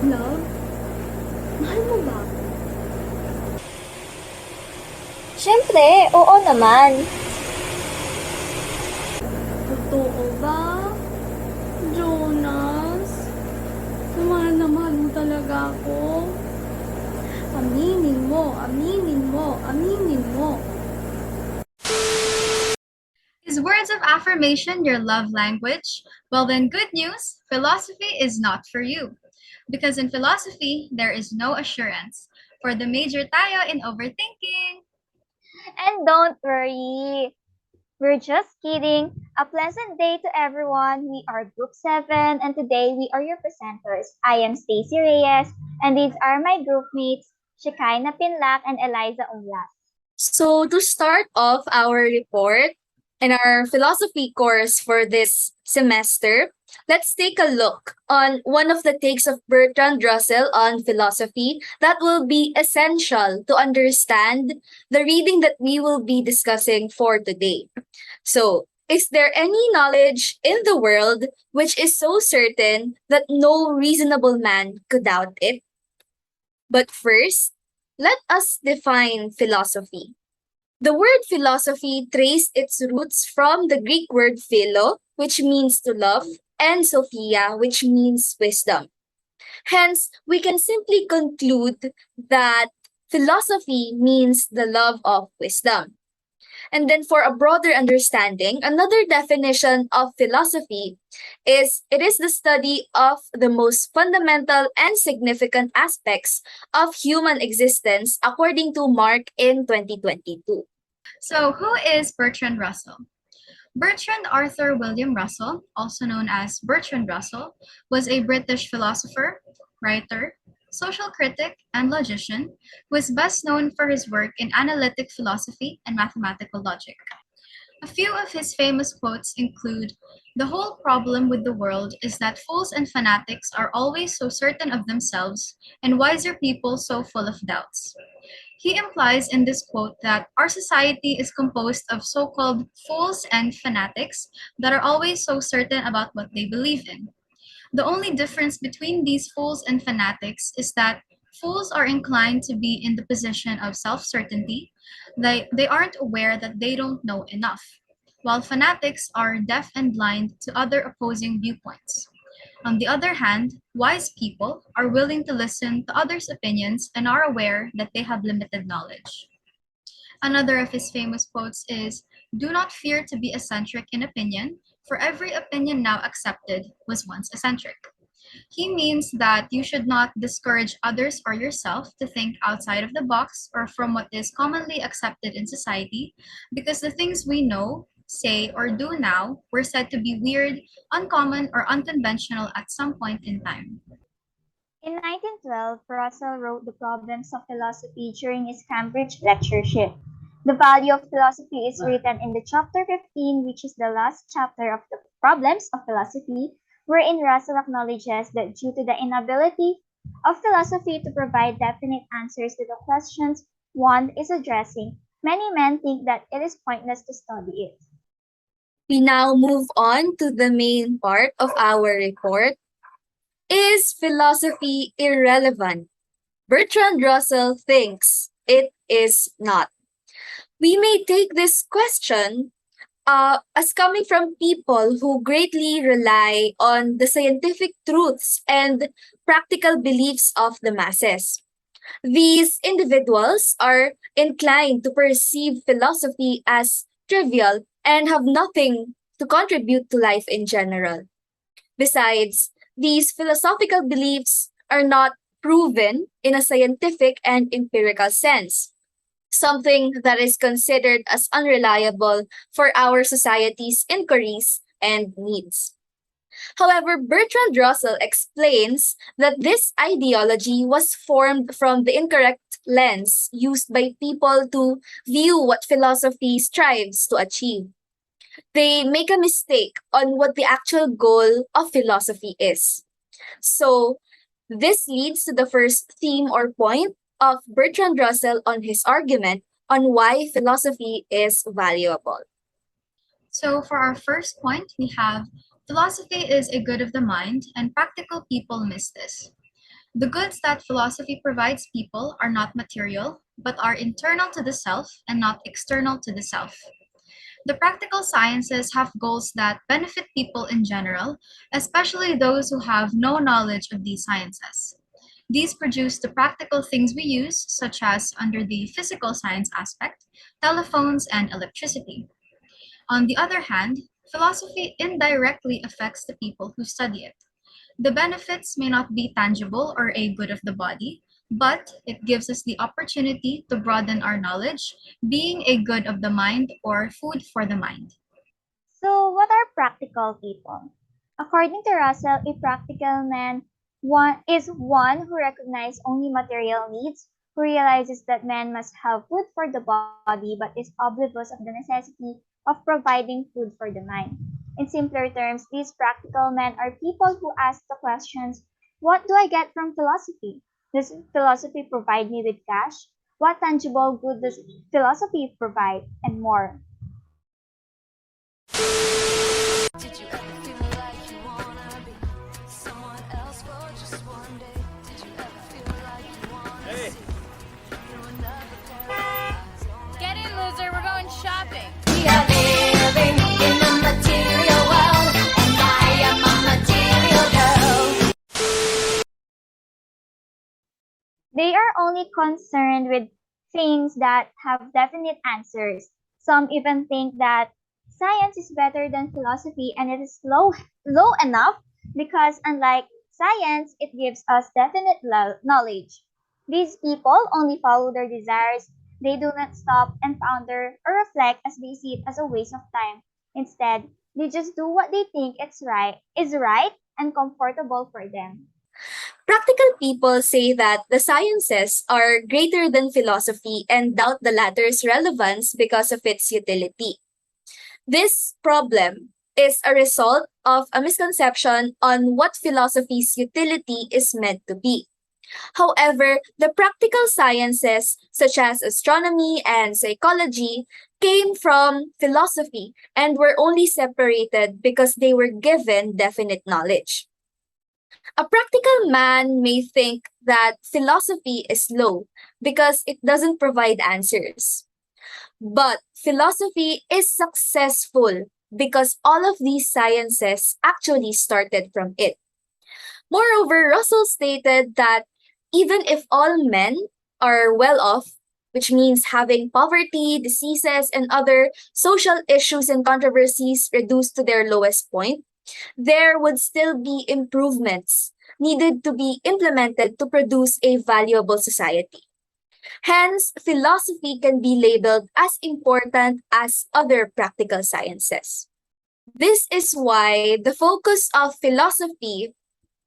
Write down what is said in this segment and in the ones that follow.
Love? Mahal mo ba ako? Siyempre, oo naman. Totoo ba? Jonas? Mahal na mahal mo talaga ako? Aminin mo, aminin mo, aminin mo. Is words of affirmation your love language? Well, then, good news philosophy is not for you. Because in philosophy, there is no assurance. For the major tayo in overthinking. And don't worry, we're just kidding. A pleasant day to everyone. We are Group 7 and today we are your presenters. I am Stacy Reyes and these are my group mates, Shekinah Pinlac and Elizah Umlas. So to start off our report and our philosophy course for this semester, let's take a look on one of the takes of Bertrand Russell on philosophy that will be essential to understand the reading that we will be discussing for today. So, is there any knowledge in the world which is so certain that no reasonable man could doubt it? But first, let us define philosophy. The word philosophy traced its roots from the Greek word philo, which means to love, and sophia, which means wisdom. Hence, we can simply conclude that philosophy means the love of wisdom. And then for a broader understanding, another definition of philosophy is it is the study of the most fundamental and significant aspects of human existence according to Mark in 2022. So, who is Bertrand Russell? Bertrand Arthur William Russell, also known as Bertrand Russell, was a British philosopher, writer, social critic, and logician who is best known for his work in analytic philosophy and mathematical logic. A few of his famous quotes include: "The whole problem with the world is that fools and fanatics are always so certain of themselves, and wiser people so full of doubts." He implies in this quote that our society is composed of so called fools and fanatics that are always so certain about what they believe in. The only difference between these fools and fanatics is that fools are inclined to be in the position of self certainty, they aren't aware that they don't know enough, while fanatics are deaf and blind to other opposing viewpoints. On the other hand, wise people are willing to listen to others' opinions and are aware that they have limited knowledge. Another of his famous quotes is: "Do not fear to be eccentric in opinion, for every opinion now accepted was once eccentric." He means that you should not discourage others or yourself to think outside of the box or from what is commonly accepted in society, because the things we know, say, or do now were said to be weird, uncommon, or unconventional at some point in time. In 1912, Russell wrote The Problems of Philosophy during his Cambridge lectureship. The Value of Philosophy is written in the chapter 15, which is the last chapter of the Problems of Philosophy, wherein Russell acknowledges that due to the inability of philosophy to provide definite answers to the questions one is addressing, many men think that it is pointless to study it. We now move on to the main part of our report. Is philosophy irrelevant? Bertrand Russell thinks it is not. We may take this question as coming from people who greatly rely on the scientific truths and practical beliefs of the masses. These individuals are inclined to perceive philosophy as trivial and have nothing to contribute to life in general. Besides, these philosophical beliefs are not proven in a scientific and empirical sense, something that is considered as unreliable for our society's inquiries and needs. However, Bertrand Russell explains that this ideology was formed from the incorrect lens used by people to view what philosophy strives to achieve. They make a mistake on what the actual goal of philosophy is. So, this leads to the first theme or point of Bertrand Russell on his argument on why philosophy is valuable. So, for our first point, we have: philosophy is a good of the mind, and practical people miss this. The goods that philosophy provides people are not material, but are internal to the self and not external to the self. The practical sciences have goals that benefit people in general, especially those who have no knowledge of these sciences. These produce the practical things we use, such as under the physical science aspect, telephones and electricity. On the other hand, philosophy indirectly affects the people who study it. The benefits may not be tangible or a good of the body, but it gives us the opportunity to broaden our knowledge, being a good of the mind or food for the mind. So, what are practical people? According to Russell, a practical man is one who recognizes only material needs, who realizes that man must have food for the body but is oblivious of the necessity of providing food for the mind. In simpler terms, these practical men are people who ask the questions: what do I get from philosophy? Does philosophy provide me with cash? What tangible good does philosophy provide? And more. Did you ever feel like you wanna be someone else for just one day? Did you ever feel like you wanna see through another pair of eyes? Get in, loser. We're going shopping. We are living in the material world, and I am a material girl. They are only concerned with things that have definite answers. Some even think that science is better than philosophy and it is low enough because unlike science, it gives us definite knowledge. These people only follow their desires. They do not stop and ponder or reflect as they see it as a waste of time. Instead, they just do what they think is right and comfortable for them. Practical people say that the sciences are greater than philosophy and doubt the latter's relevance because of its utility. This problem is a result of a misconception on what philosophy's utility is meant to be. However, the practical sciences, such as astronomy and psychology, came from philosophy and were only separated because they were given definite knowledge. A practical man may think that philosophy is low because it doesn't provide answers. But philosophy is successful because all of these sciences actually started from it. Moreover, Russell stated that even if all men are well off, which means having poverty, diseases, and other social issues and controversies reduced to their lowest point, there would still be improvements needed to be implemented to produce a valuable society. Hence, philosophy can be labeled as important as other practical sciences. This is why the focus of philosophy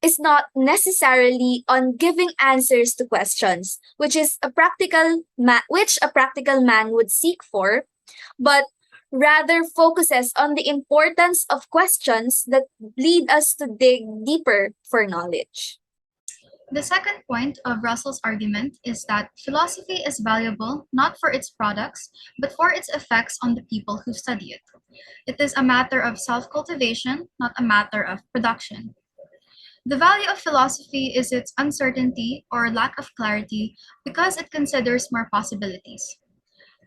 is not necessarily on giving answers to questions, which a practical man would seek for, but rather focuses on the importance of questions that lead us to dig deeper for knowledge. The second point of Russell's argument is that philosophy is valuable not for its products, but for its effects on the people who study it. It is a matter of self-cultivation, not a matter of production. The value of philosophy is its uncertainty or lack of clarity because it considers more possibilities.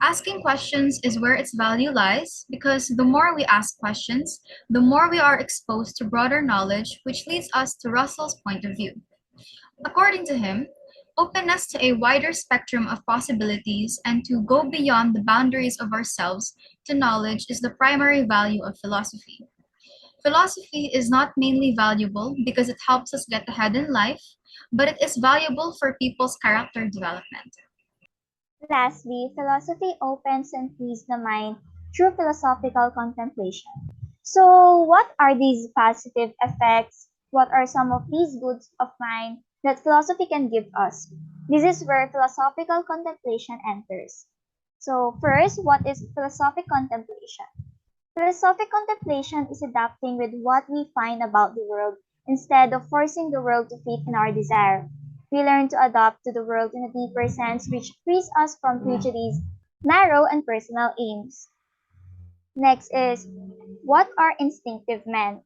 Asking questions is where its value lies because the more we ask questions, the more we are exposed to broader knowledge, which leads us to Russell's point of view. According to him, openness to a wider spectrum of possibilities and to go beyond the boundaries of ourselves to knowledge is the primary value of philosophy. Philosophy is not mainly valuable because it helps us get ahead in life, but it is valuable for people's character development. Lastly, philosophy opens and frees the mind through philosophical contemplation. So, what are these positive effects? What are some of these goods of mind that philosophy can give us? This is where philosophical contemplation enters. So, first, what is philosophic contemplation? Philosophic contemplation is adapting with what we find about the world instead of forcing the world to fit in our desire. We learn to adapt to the world in a deeper sense which frees us from prejudice, narrow and personal aims. Next is, what are instinctive men?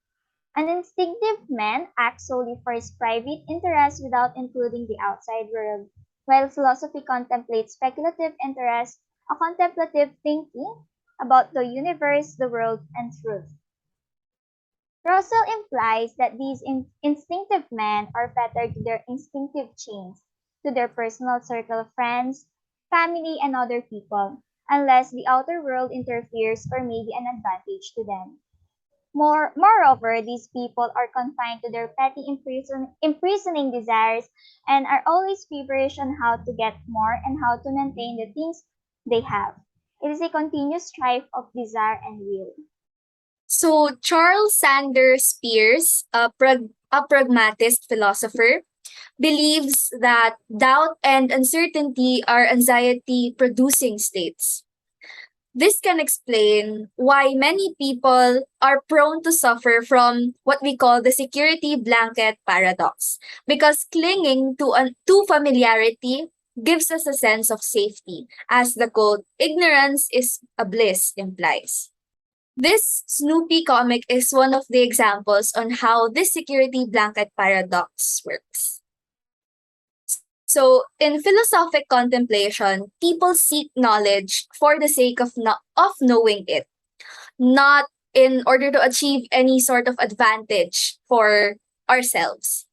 An instinctive man acts solely for his private interests without including the outside world, while philosophy contemplates speculative interests, a contemplative thinking about the universe, the world, and truth. Russell implies that these instinctive men are fettered to their instinctive chains, to their personal circle of friends, family, and other people, unless the outer world interferes or may be an advantage to them. Moreover, these people are confined to their petty imprisoning desires and are always feverish on how to get more and how to maintain the things they have. It is a continuous strife of desire and will. So Charles Sanders Peirce, a pragmatist philosopher, believes that doubt and uncertainty are anxiety producing states. This can explain why many people are prone to suffer from what we call the security blanket paradox, because clinging to familiarity gives us a sense of safety, as the quote, ignorance is a bliss implies. This Snoopy comic is one of the examples on how this security blanket paradox works. So, in philosophic contemplation, people seek knowledge for the sake of knowing it, not in order to achieve any sort of advantage for ourselves.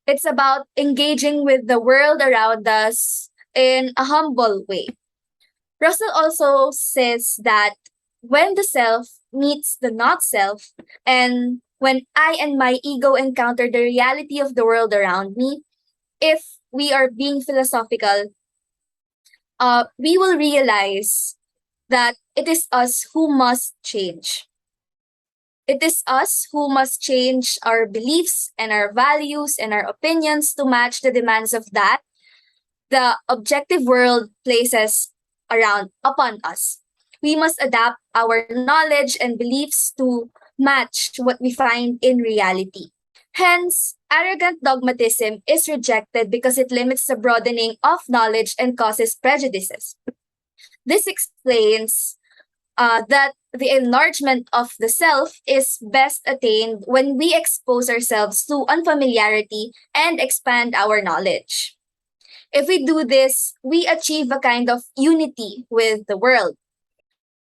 It's about engaging with the world around us in a humble way. Russell also says that when the self meets the not self, and when I and my ego encounter the reality of the world around me, if we are being philosophical, we will realize that it is us who must change. It is us who must change our beliefs and our values and our opinions to match the demands of that the objective world places around upon us. We must adapt our knowledge and beliefs to match what we find in reality. Hence, arrogant dogmatism is rejected because it limits the broadening of knowledge and causes prejudices. This explains that the enlargement of the self is best attained when we expose ourselves to unfamiliarity and expand our knowledge. If we do this, we achieve a kind of unity with the world.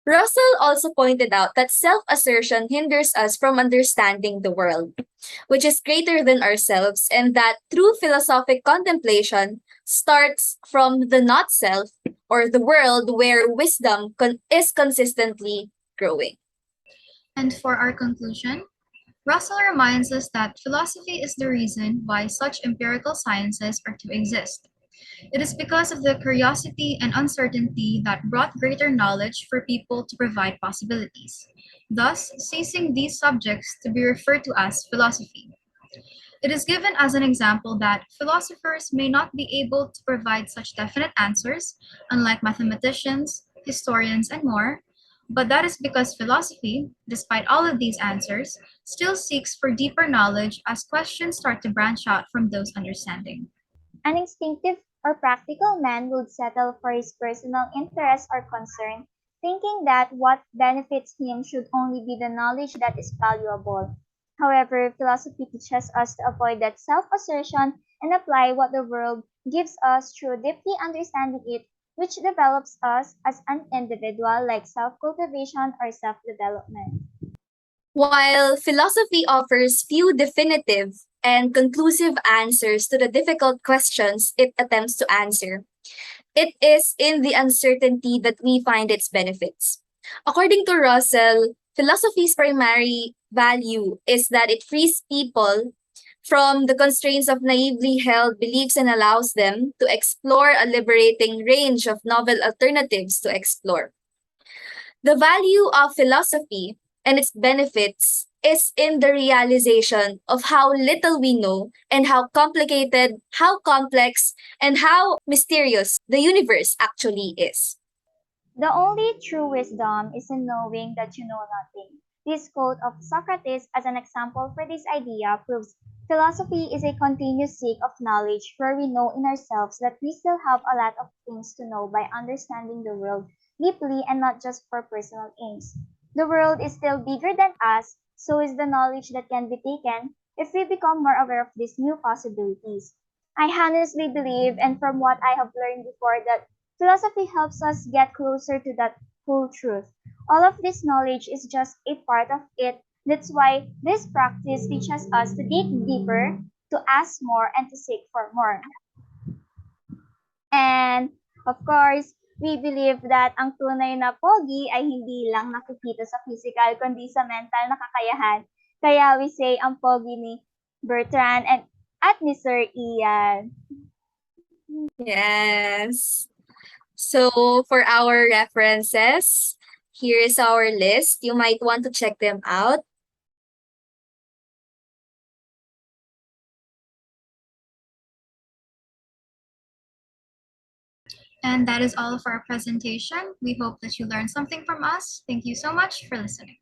Russell also pointed out that self assertion hinders us from understanding the world, which is greater than ourselves, and that true philosophic contemplation starts from the not self or the world where wisdom is consistently growing. And for our conclusion, Russell reminds us that philosophy is the reason why such empirical sciences are to exist. It is because of the curiosity and uncertainty that brought greater knowledge for people to provide possibilities, thus ceasing these subjects to be referred to as philosophy. It is given as an example that philosophers may not be able to provide such definite answers, unlike mathematicians, historians, and more, but that is because philosophy, despite all of these answers, still seeks for deeper knowledge as questions start to branch out from those understanding. An instinctive or practical man would settle for his personal interests or concern, thinking that what benefits him should only be the knowledge that is valuable. However, philosophy teaches us to avoid that self assertion and apply what the world gives us through deeply understanding it, which develops us as an individual, like self cultivation or self development. While philosophy offers few definitive and conclusive answers to the difficult questions it attempts to answer, it is in the uncertainty that we find its benefits. According to Russell, philosophy's primary value is that it frees people from the constraints of naively held beliefs and allows them to explore a liberating range of novel alternatives to explore. The value of philosophy and its benefits is in the realization of how little we know and how complicated, how complex, and how mysterious the universe actually is. The only true wisdom is in knowing that you know nothing. This quote of Socrates as an example for this idea proves philosophy is a continuous seek of knowledge where we know in ourselves that we still have a lot of things to know by understanding the world deeply and not just for personal aims. The world is still bigger than us, so is the knowledge that can be taken if we become more aware of these new possibilities. I honestly believe, and from what I have learned before, that philosophy helps us get closer to that full truth. All of this knowledge is just a part of it. That's why this practice teaches us to dig deeper, to ask more, and to seek for more. And of course, we believe that ang tunay na pogi ay hindi lang nakikita sa physical kundi sa mental na kakayahan. Kaya we say ang pogi ni Bertrand and at ni Sir Ian. Yes. So for our references, here is our list. You might want to check them out. And that is all of our presentation. We hope that you learned something from us. Thank you so much for listening.